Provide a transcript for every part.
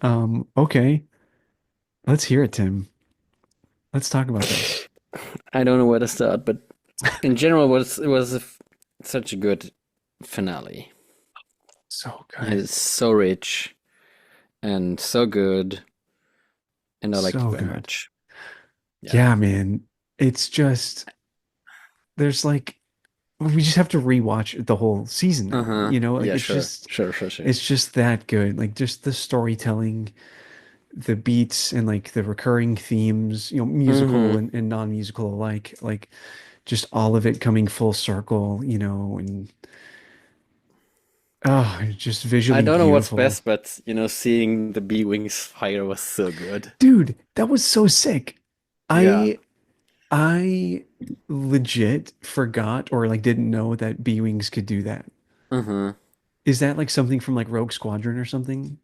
Okay. Let's hear it, Tim. Let's talk about this. I don't know where to start, but in general, it was such a good finale. So good. It's so rich and so good, and I liked it So very good. much. Yeah. Yeah, man. It's just there's like we just have to rewatch the whole season now. Uh-huh. Like Yeah, sure. Sure, sure, sure. it's just that good. Like just the storytelling, the beats and like the recurring themes, musical Mm-hmm. and non-musical alike, like just all of it coming full circle, and just I visually don't know what's beautiful. best, but seeing the bee wings fire was so good. Dude, that was so sick. Yeah. I I legit forgot or like didn't know that B-Wings could do that. Uh-huh. Is that like something from like Rogue Squadron or something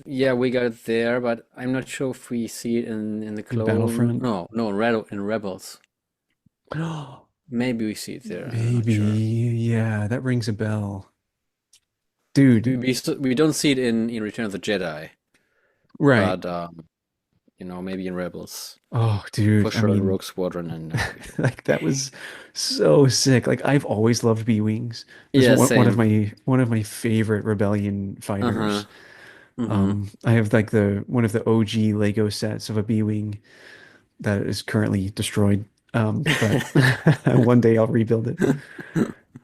Yeah, we got it there, but I'm not sure if we see it in the in clone. Battlefront? No, in Rebels. Maybe we see it there. I'm not Maybe. sure. Yeah, that rings a bell. Dude, We don't see it in Return of the Jedi, right. but maybe in Rebels. Oh, For dude. I sure in mean, Rogue Squadron and everything. like that was so sick. Like I've always loved B-Wings. That's Yeah, one of same. my favorite Rebellion Uh-huh. fighters. Mm-hmm. I have like the one of the OG Lego sets of a B-Wing that is currently destroyed. But one day I'll rebuild it.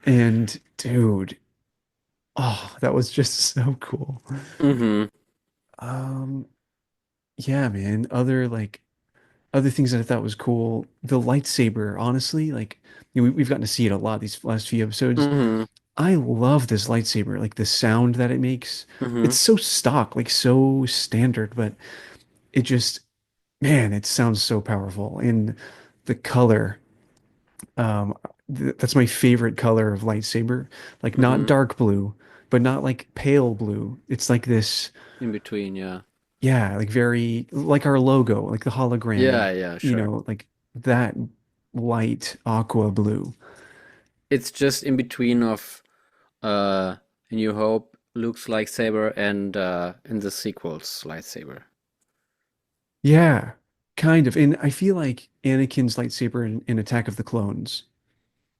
And dude, oh, that was just so cool. Mm-hmm. Um, yeah, man. Other things that I thought was cool. The lightsaber, honestly, like we've gotten to see it a lot these last few episodes. Mm-hmm. I love this lightsaber, like the sound that it makes. It's Mm-hmm. so stock, like so standard, but it just, man, it sounds so powerful. And the color, um, that's my favorite color of lightsaber. Like not Mm-hmm. dark blue, but not like pale blue. It's like this, In between, yeah. yeah, like very like our logo, like the hologram, Yeah, yeah, sure. like that light aqua blue. It's just in between of uh A New Hope, Luke's lightsaber, and in the sequels lightsaber. Yeah, kind of. And I feel like Anakin's lightsaber in Attack of the Clones,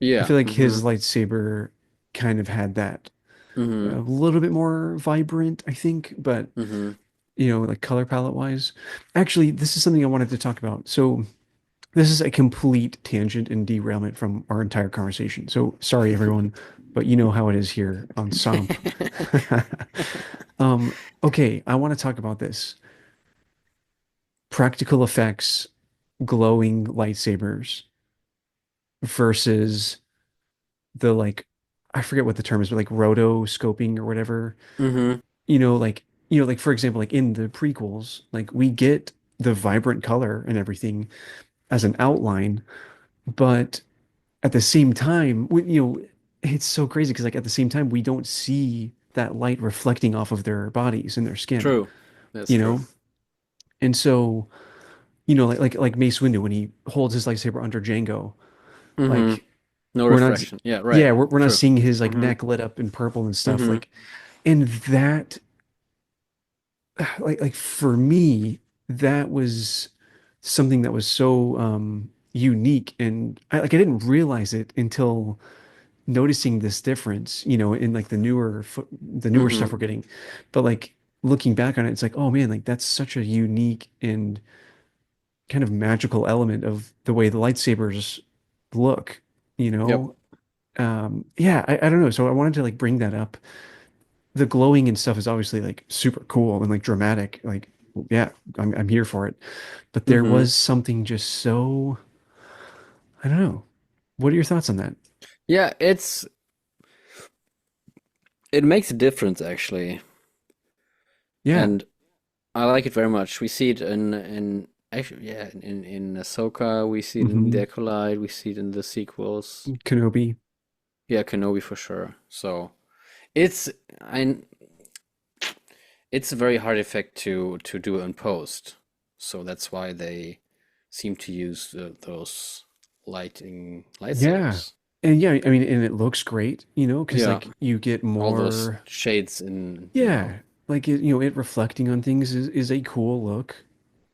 I Yeah. feel like Mm-hmm. his lightsaber kind of had that Mm-hmm. a little bit more vibrant, I think, but Mm-hmm. like color palette wise. Actually, this is something I wanted to talk about. So this is a complete tangent and derailment from our entire conversation. So sorry, everyone, but you know how it is here on SOMP. Um, okay, I want to talk about this. Practical effects, glowing lightsabers versus the like, I forget what the term is, but like rotoscoping or whatever. Mm-hmm. Like for example, like in the prequels, like we get the vibrant color and everything as an outline, but at the same time, it's so crazy because like at the same time, we don't see that light reflecting off of their bodies and their skin, True. That's you true. know? And so, like Mace Windu when he holds his lightsaber under Django, Mm-hmm. like No we're not, reflection. Yeah, right. yeah, we're not True. seeing his like Mm-hmm. neck lit up in purple and stuff. Mm-hmm. And that, like for me, that was something that was so unique, and I didn't realize it until noticing this difference, in like the newer Mm-hmm. stuff we're getting. But like looking back on it, it's like, oh man, like that's such a unique and kind of magical element of the way the lightsabers look, you Yep. know? Yeah, I don't know. So I wanted to like bring that up. The glowing and stuff is obviously like super cool and like dramatic. Like, yeah, I'm here for it. But there Mm-hmm. was something just so, I don't know. What are your thoughts on that? Yeah, it makes a difference actually, Yeah. and I like it very much. We see it in actually, yeah, in Ahsoka. We see it in the Hmm. Acolyte. We see it in the sequels. Kenobi. Yeah, Kenobi for sure. So it's I it's a very hard effect to do in post. So that's why they seem to use those lighting Yeah. lightsabers. And yeah, I mean, and it looks great, because Yeah, like you get all those more, shades in, yeah, like it, you know, it reflecting on things is a cool look.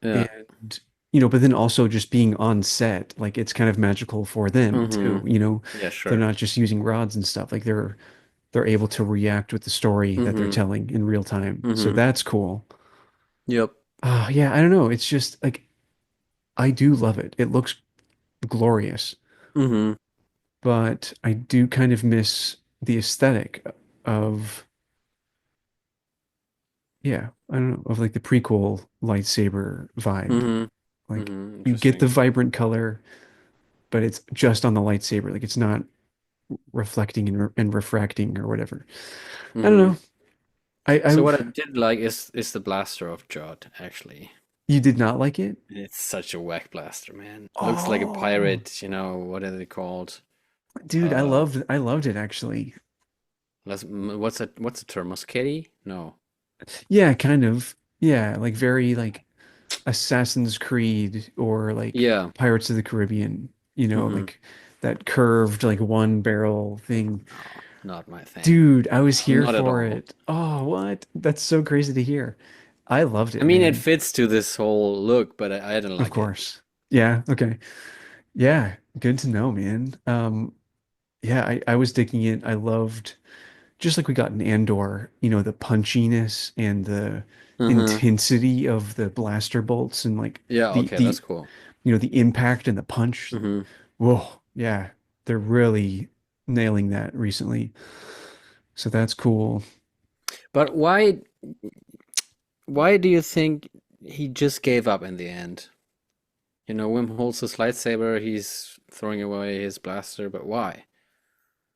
Yeah. And, you know, but then also just being on set, like it's kind of magical for them Mm-hmm. too. You know, Yeah, they're sure. not just using rods and stuff. Like they're able to react with the story that they're Mm-hmm. telling in real time. So Mm-hmm. that's cool. Yep. Yeah, I don't know. It's just like I do love it. It looks glorious, Mm-hmm. but I do kind of miss the aesthetic of, yeah, I don't know, of like the prequel lightsaber vibe. Mm-hmm. Like Mm-hmm. you get the Interesting. vibrant color, but it's just on the lightsaber. Like it's not reflecting and refracting or whatever. I don't Mm-hmm. know. So I've what I did like is the blaster of Jod, actually. You did not like it? It's such a whack blaster, man. Looks like a Oh, pirate, you know, what are they called? dude, Uh, I loved it actually. what's the term? Musketti? No. Yeah, kind of. Yeah, like very like Assassin's Creed or like Yeah. Pirates of the Caribbean, you know, Mm-hmm. like that curved like one barrel thing. No, not my thing. Dude, I was here Not at for all. it. Oh, what? That's so crazy to hear. I loved I it, mean, it man. fits to this whole look, but I didn't Of like it. course. Yeah, okay. Yeah, good to know, man. Yeah, I was digging it. I loved just like we got in Andor, you know, the punchiness and the Mm-hmm. intensity of the blaster bolts and like Yeah, the okay, the that's cool. you know, the impact and the punch. Mm-hmm. Whoa, yeah, they're really nailing that recently. So that's cool. But why do you think he just gave up in the end? You know, Wim holds his lightsaber, he's throwing away his blaster, but why?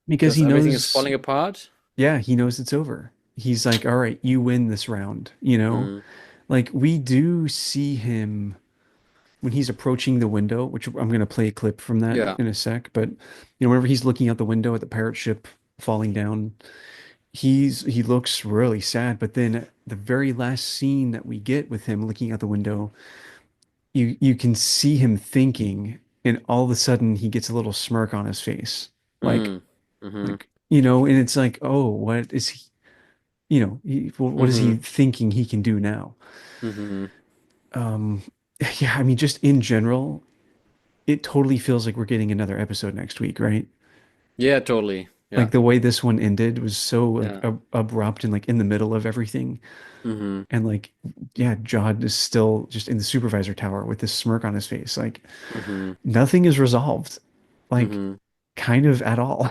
Because Because he everything is knows, falling apart? yeah, he knows it's over. He's like, all right, you win this round, you know? Mm. Like we do see him when he's approaching the window, which I'm going to play a clip from that Yeah. in a sec, but you know, whenever he's looking out the window at the pirate ship falling down, he looks really sad, but then the very last scene that we get with him looking out the window, you can see him thinking, and all of a sudden he gets a little smirk on his face. Like Mm. Mm-hmm. you know, and it's like, oh, what is he, you know, what is Mm-hmm. he thinking he can do now? Mm-hmm. Um, yeah, I mean, just in general, it totally feels like we're getting another episode next week, right? Yeah, totally. Like Yeah. the way this one ended was so like Yeah. abrupt and like in the middle of everything. Mm-hmm. And like, yeah, Jod is still just in the supervisor tower with this smirk on his face. Like Mm-hmm. nothing is resolved, like Mm-hmm. kind of at all.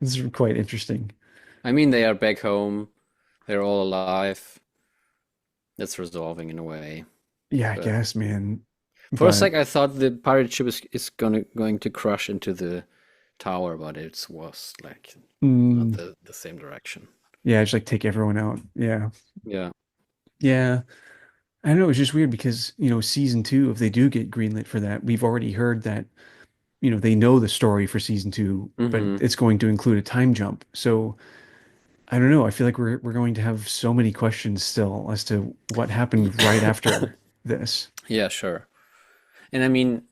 This is quite interesting. I mean, they are back home. They're all alive. That's resolving in a way. Yeah, I But guess, man. for a But sec, I thought the pirate ship is going to crash into the tower, but it was like not mm, the same direction. yeah, just like take everyone out. Yeah. Yeah. Yeah. I don't know. It's just weird because, you know, season two, if they do get greenlit for that, we've already heard that, you know, they know the story for season two, but Mm-hmm. it's going to include a time jump. So I don't know. I feel like we're going to have so many questions still as to what happened right after this. Yeah, sure. And I mean,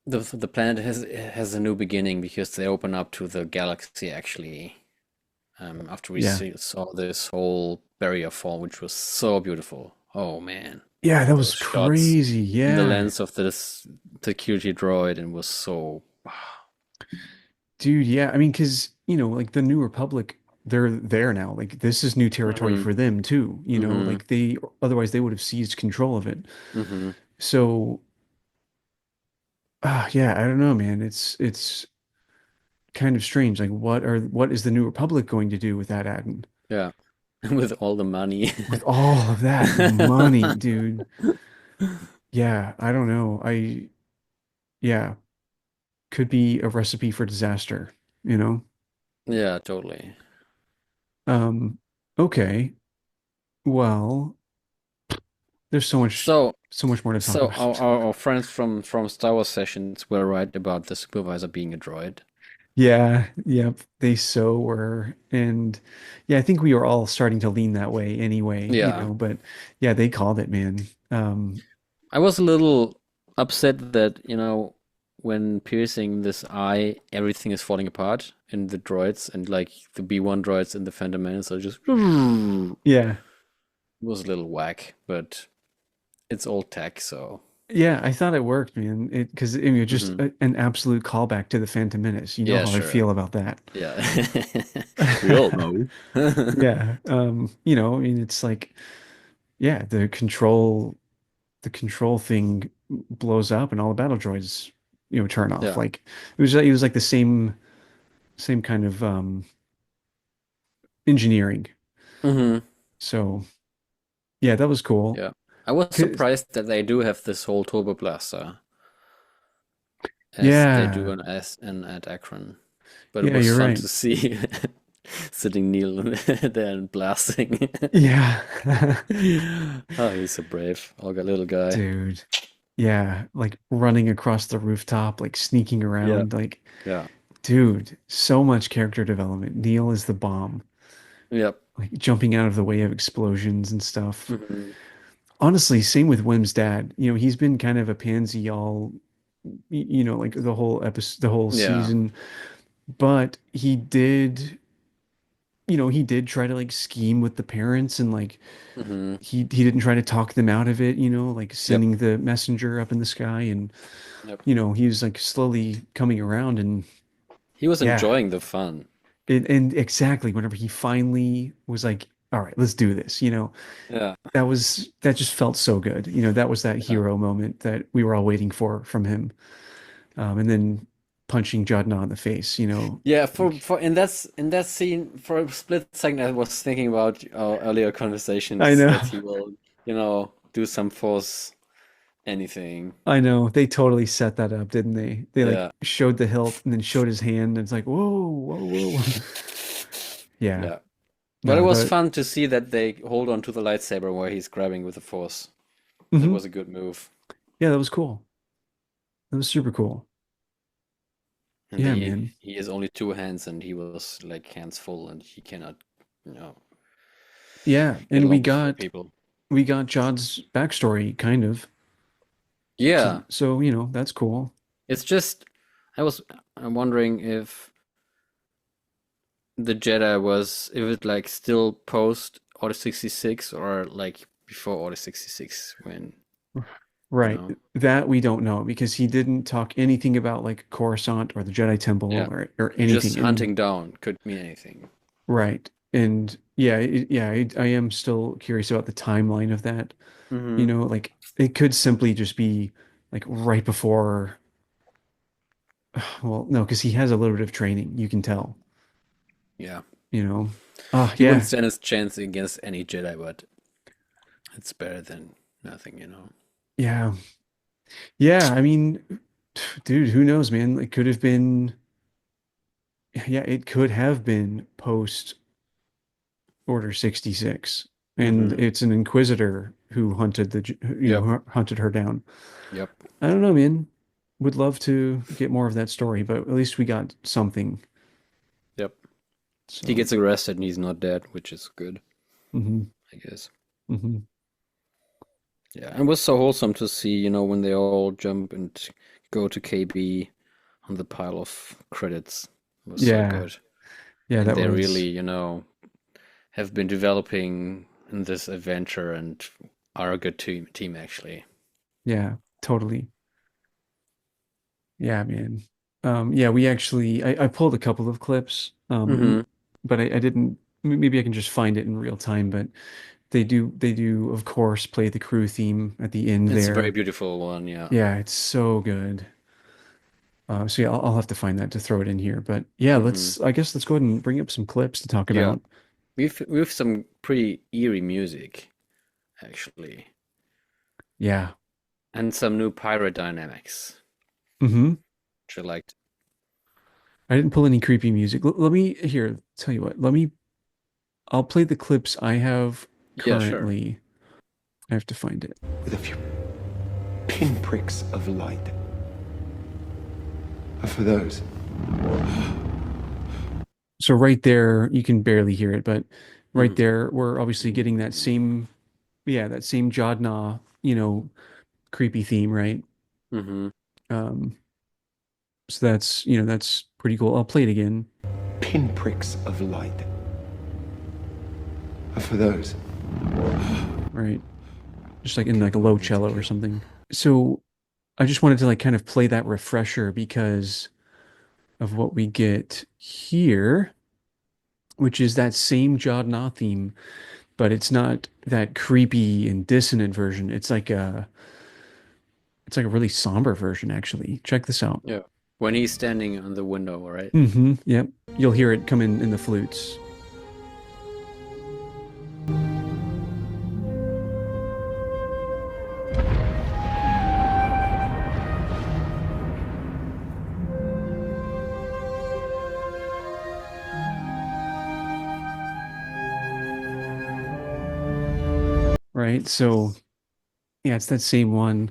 the planet has a new beginning because they open up to the galaxy actually. After we Yeah. saw this whole barrier fall, which was so beautiful. Oh man, Yeah, that those was shots crazy. in the Yeah. lens of this security droid and was so. Dude, yeah. I mean, because, you know, like the New Republic, they're there now. Like this is new territory Mm-hmm. for them too, you know, Mm-hmm. like they otherwise they would have seized control of it. Mm-hmm. So, yeah, I don't know, man. It's kind of strange. Like what is the New Republic going to do with that Adden? Yeah, with all the money. With all of that money, dude. Yeah, I don't know. Yeah, could be a recipe for disaster, you know? Yeah, totally. Um, okay. Well, there's So, so much more to talk so our, about. our, our friends from Star Wars sessions were right about the supervisor being a droid. Yeah, yep, they so were. And yeah, I think we were all starting to lean that way anyway, you Yeah, know, but yeah, they called it, man. I was a little upset that, when piercing this eye, everything is falling apart in the droids, and like the B1 droids and the Phantom Menace are just it Yeah. was a little whack, but it's old tech, so Yeah, I thought it worked, man. It because I mean, just hmm an absolute callback to the Phantom Menace. You know yeah, how I sure. feel about that. Yeah. We all know. Yeah. I mean, it's like, yeah, the control thing blows up and all the battle droids, turn off. Yeah. Like it was like the same kind of engineering. hmm So yeah, that was cool. Yeah. I was 'Cause- surprised that they do have this whole turbo blaster as they do yeah, an S and at Akron. But it yeah, was you're fun right. to see sitting Neil there and blasting. Yeah. Oh, he's so brave. Olga little guy. Dude. Yeah, like running across the rooftop, like sneaking Yeah. around, like, Yeah. dude, so much character development. Neil is the bomb, Yep. like jumping out of the way of explosions and stuff. hmm Honestly, same with Wim's dad. He's been kind of a pansy all, like the whole episode, the whole Yeah. season, but he did try to like scheme with the parents and like hmm he didn't try to talk them out of it, like Yep. sending the messenger up in the sky and Yep. he was like slowly coming around and He was yeah, enjoying the fun. and exactly whenever he finally was like, all right, let's do this, Yeah. that just felt so good. That was that Yeah. hero moment that we were all waiting for from him. And then punching Jadna in the face, Yeah, for like for in that scene, for a split second, I was thinking about our earlier I conversations know. that he will, do some force anything. I know they totally set that up, didn't they? They like Yeah, showed the hilt and then showed his hand, and it's like, whoa, whoa, whoa. Yeah, yeah. But it no, was fun to see that they hold on to the lightsaber where he's grabbing with the force. That hmm was a good move. Yeah, that was cool. That was super cool. And Yeah, he man. he has only two hands, and he was like hands full, and he cannot, Yeah, get and we along with four got people. we got Jod's backstory kind of. So Yeah, so that's cool. it's just I'm wondering if the Jedi was if it like still post Order 66 or like before Order 66 when, you Right. know. That we don't know because he didn't talk anything about like Coruscant or the Jedi Temple Yeah. or Just anything. And hunting down could mean anything. right. And yeah, yeah, I am still curious about the timeline of that. hmm Like it could simply just be like right before, well, no, because he has a little bit of training, you can tell, Yeah. you know. He wouldn't Yeah. stand a chance against any Jedi, but it's better than nothing. Yeah. Yeah, I mean, dude, who knows, man? It could have been, yeah, it could have been post Order 66. And hmm it's an inquisitor who hunted Yep. hunted her down. Yep. I don't know, man. Would love to get more of that story, but at least we got something. Yep. He So, gets arrested and he's not dead, which is good, hmm I guess. hmm Yeah. And it was so wholesome to see, when they all jump and go to KB on the pile of credits. It was so Yeah. good. Yeah, And that they was, really, have been developing in this adventure and are a good team actually. yeah, totally. Yeah, man. Yeah, we actually, I pulled a couple of clips, hmm but I didn't, maybe I can just find it in real time, but they do, of course, play the crew theme at the end It's a very there. beautiful one, yeah. Yeah, it's so good. So yeah, I'll have to find that to throw it in here. But yeah, hmm I guess let's go ahead and bring up some clips to talk Yeah. about. We've some pretty eerie music actually, Yeah. and some new pirate dynamics, hmm which I liked. I didn't pull any creepy music. Let me here, tell you what. I'll play the clips I have Yeah, sure. currently. I have to find it. With a few pinpricks of light. And for those, So right there, you can barely hear it, but right hmm there, we're obviously getting that same Jodna, creepy theme, right? hmm Um, So that's, that's pretty cool. I'll play it again. Pinpricks of light. And for those, Right. Just like in like a I low need to cello or kill. something. So I just wanted to like kind of play that refresher because of what we get here, which is that same Jod Na theme, but it's not that creepy and dissonant version. It's like a really somber version actually. Check this out. Yeah. When he's standing on the window, right? Yep. You'll hear it come in the flutes. Right? So, yeah, it's that same one.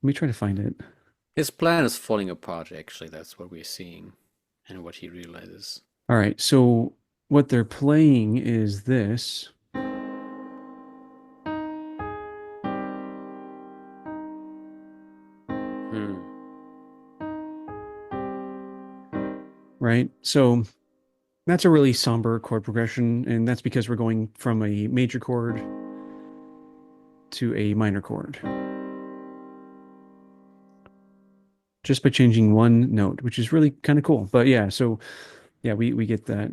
Let me try to find it. His plan is falling apart, actually. That's what we're seeing and what he realizes. All right. So, what they're playing is this, Hmm. right? So, that's a really somber chord progression, and that's because we're going from a major chord to a minor chord just by changing one note, which is really kind of cool. But yeah, so yeah, we get that,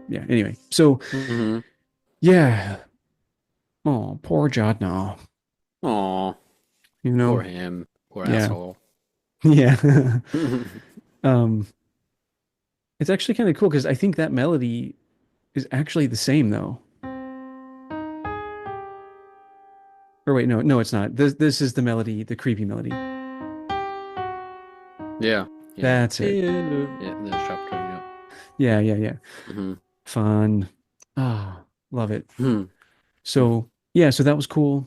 Yeah, anyway. So, Mm-hmm. yeah. Oh, poor Jodna, Aw, you poor know. him. Poor Yeah. asshole. Yeah. Um, it's actually kind of cool because I think that melody is actually the same though. Or wait, no, it's not. This is the melody, the creepy melody. Yeah, yeah. That's it. Yeah, the chapter, yeah. Yeah. Mm-hmm. Fun. Ah, love it. Hmm. So yeah, so that was cool.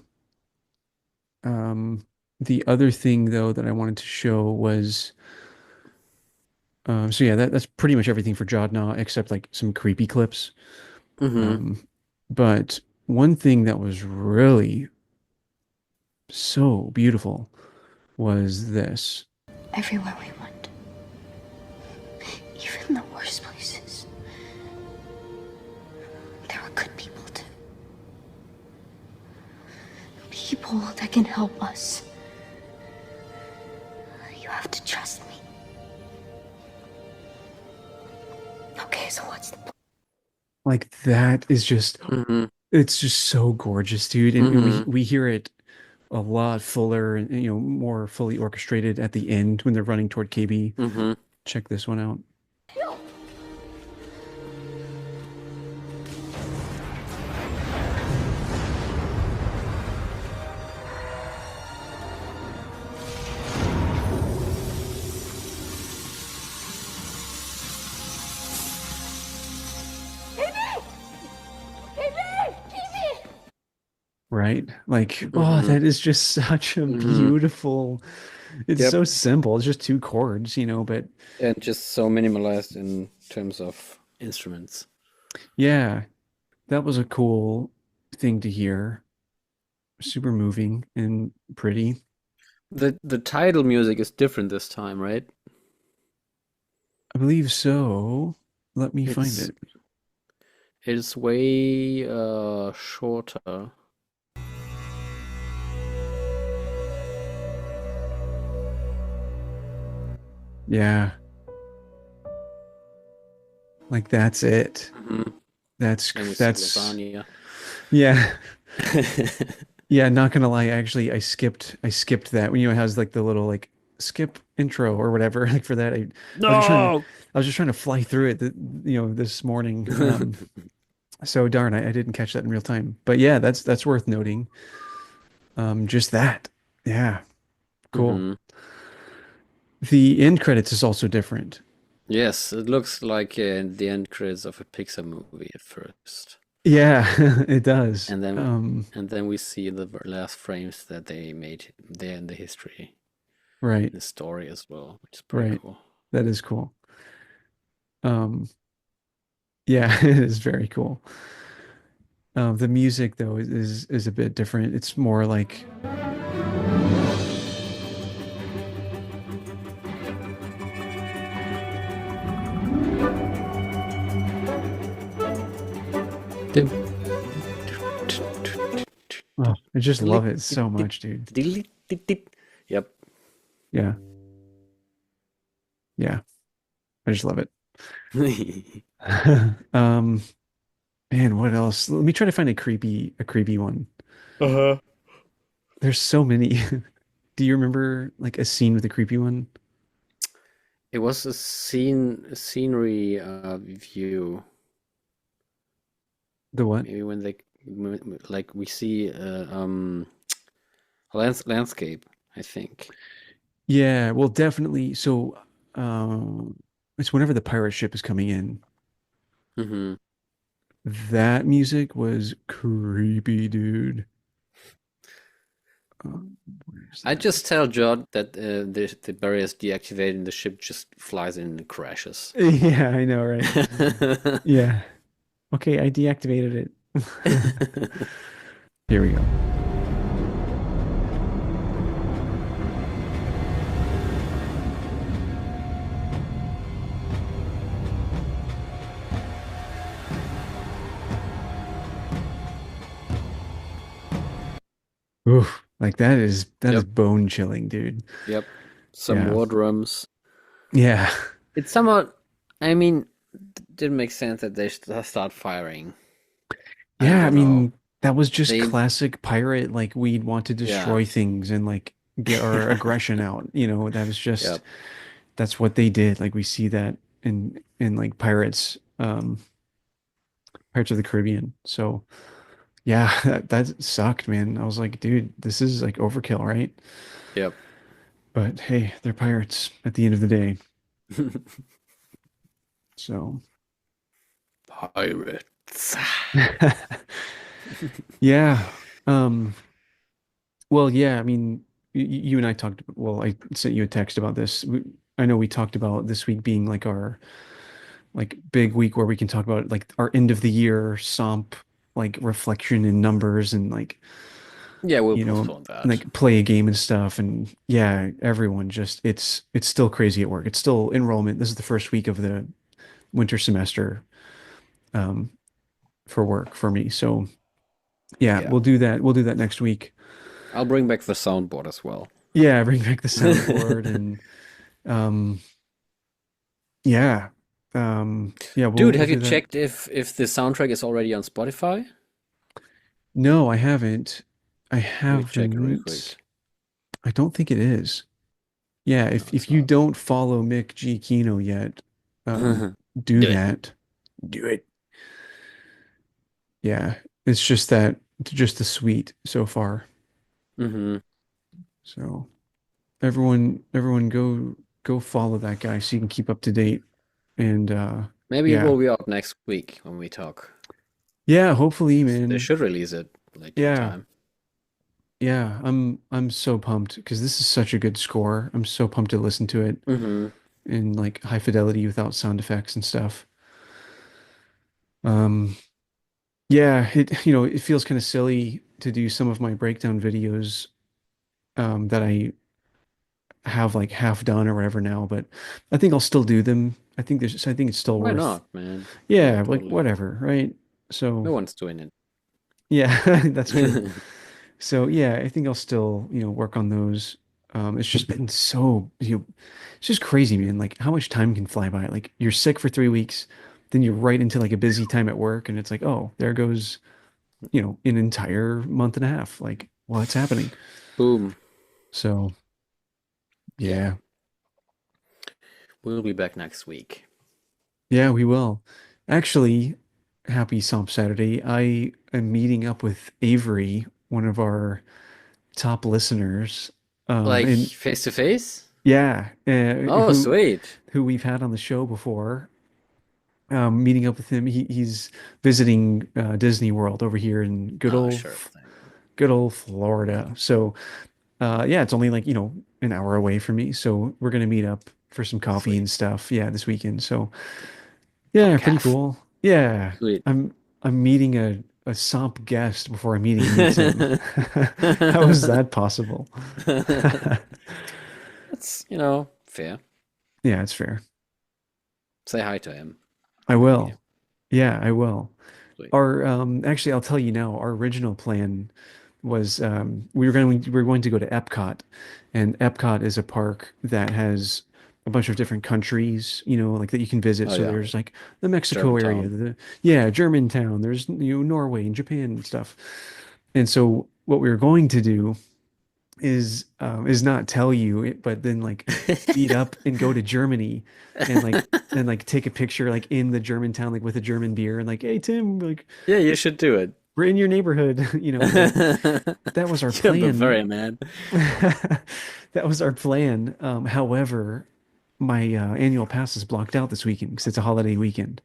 Um, the other thing though that I wanted to show was so yeah, that's pretty much everything for Jodna except like some creepy clips. Mm-hmm. Um, but one thing that was really so beautiful was this. Everywhere we went, even the worst places, there are good people too. People that can help us. You have to trust me. Okay, so what's the Like that is just Mm-hmm. it's just so gorgeous, dude. And we Mm-hmm. we hear it a lot fuller and more fully orchestrated at the end when they're running toward KB. Mm-hmm. Check this one out. Right? Like, oh, Mm-hmm. that is just such a Mm-hmm. beautiful. It's Yep. so simple. It's just two chords, but And just so minimalized in terms of instruments. yeah, that was a cool thing to hear. Super moving and pretty. The title music is different this time, right? I believe so. Let me find It's it. it's way shorter. Yeah, like that's it. Mm-hmm. That's And we see that's lasagna. yeah. Yeah, not gonna lie, actually I skipped that when it has like the little like skip intro or whatever like for that I was just trying to No. I was just trying to fly through it this morning. So darn I didn't catch that in real time. But yeah, that's worth noting. Just that. Yeah, cool. Mm-hmm. The end credits is also different. Yes, it looks like the end credits of a Pixar movie at first. Yeah, it does. And then we see the last frames that they made there in the history, Right, the story as well, which is pretty right. cool. That is cool. Um, yeah, it is very cool. The music though is a bit different. It's more like Dip. Oh, I just Diddly, love it dip, so dip, much, dude. diddly, dip, dip. Yep. Yeah, yeah, I just love it. Um, man, what else? Let me try to find a creepy one. Uh-huh. There's so many. Do you remember like a scene with a creepy one? It was a scenery view. The what? Maybe when like we see a landscape, I think. Yeah, well, definitely. So, it's whenever the pirate ship is coming in. Hmm. That music was creepy, dude. Where's I that? just tell Jod that the barrier is deactivated and the ship just flies in and crashes. Yeah, I know, right? Yeah. Okay, I deactivated it. Here we go. Oof, like that is Yep, bone chilling, dude. yep. Some Yeah. war drums. Yeah. It's somewhat, I mean, didn't make sense that they start firing. I Yeah, I don't know. mean, that was just They, classic pirate, like we'd want to yeah, destroy things and like get our aggression out. That was just yep, that's what they did. Like we see that in like Pirates of the Caribbean. So yeah, that sucked, man. I was like, dude, this is like overkill, right? yep. But hey, they're pirates at the end of the day. So Pirates. yeah. Um, well, yeah, I mean, you and I talked, well, I sent you a text about this. I know we talked about this week being like our like big week where we can talk about like our end of the year SOMP like reflection in numbers and like Yeah, we'll you know postpone that. like play a game and stuff and yeah, everyone just it's still crazy at work. It's still enrollment. This is the first week of the winter semester um for work for me. So yeah, Yeah. we'll do that. We'll do that next week. I'll bring back the soundboard as well. Yeah, bring back the soundboard and um yeah. Yeah, Dude, we'll have you do that. checked if the soundtrack is already on Spotify? No, I haven't. I Let me check it real quick. haven't. I don't think it is. Yeah, No, if it's you not. don't follow Mick G. Kino yet, do Do it. that. Do it. Yeah, it's just that just the suite so far. Hmm. So everyone go follow that guy so you can keep up to date. And Maybe it yeah. will be out next week when we talk. Yeah, hopefully, They man. should release it like in Yeah. time. Yeah, I'm so pumped because this is such a good score. I'm so pumped to listen to it Hmm. in like high fidelity without sound effects and stuff. Um, yeah, it feels kind of silly to do some of my breakdown videos that I have like half done or whatever now, but I think I'll still do them. I think it's still Why worth, not, man? Yeah, yeah, like totally. whatever, right? So No one's doing it. yeah, that's true. So yeah, I think I'll still, work on those. It's just been so, it's just crazy, man. Like how much time can fly by. Like you're sick for 3 weeks, then you're right into like a busy time at work, and it's like, oh, there goes, an entire month and a half. Like, what's happening? Boom. So Yeah. yeah, We'll be back next week. yeah, we will. Actually, happy Somp Saturday. I am meeting up with Avery, one of our top listeners. Like And face to face? yeah, Oh, sweet. who we've had on the show before. Meeting up with him. He's visiting Disney World over here in Oh, sure thing. good old Florida. So yeah, it's only like, an hour away from me. So we're gonna meet up for some coffee Sweet. and stuff. Yeah, this weekend. So Some yeah, pretty calf. cool. Yeah. Sweet. I'm meeting a SOMP guest before I'm meeting he meets him. How is that possible? That's, fair. Yeah, it's fair. Say hi to him I when you meet will. him. Yeah, I will. Sweet. our actually I'll tell you now, our original plan was we were going to go to Epcot, and Epcot is a park that has a bunch of different countries, like that you can visit. Oh So yeah, there's like the Mexico area, Germantown. yeah, Germantown, there's Norway and Japan and stuff. And so what we were going to do is not tell you it, but then like meet up and go to Germany and like take a picture like in the German town like with a German beer and like, hey Tim, like Yeah, you should do it. we're in your neighborhood, but that was our You're plan. Bavarian, man. That was our plan. However, my annual pass is blocked out this weekend because it's a holiday weekend.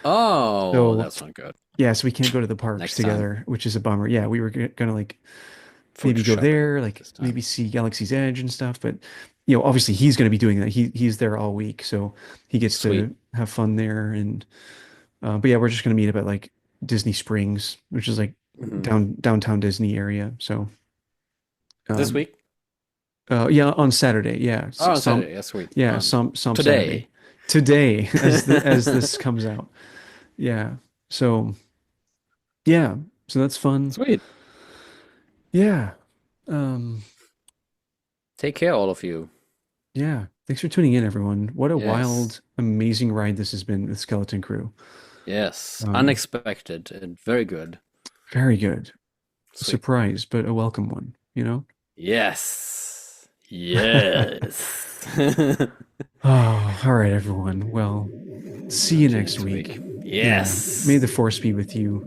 Oh, So that's not good. yeah, so we can't go to the parks Next time, together, which is a bummer. Yeah, we were gonna like maybe go shopping there, like this maybe time. see Galaxy's Edge and stuff. But obviously he's going to be doing that. He's there all week, so he gets Sweet. to have fun there. And but yeah, we're just going to meet up at like Disney Springs, which is like Hmm. downtown Disney area. So This um, week? yeah, on Saturday, yeah, Oh, on Saturday. Yeah, sweet. some Saturday Today. today as this comes out. Yeah, so yeah, so that's fun. Sweet. Yeah. Um, Take care, all of you. Yeah. Thanks for tuning in, everyone. What a Yes. wild, amazing ride this has been with Skeleton Crew. Yes. Um, Unexpected and very good. Very good. A Sweet. surprise, but a welcome one? Yes. Yes. Oh, all right, everyone. Well, see you Talk to you next next week. week. Yeah. May Yes. the force be with you.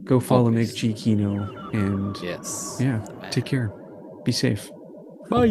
Go follow Meg Always. G Kino and Yes. yeah, The take man. care. Be safe. Bye.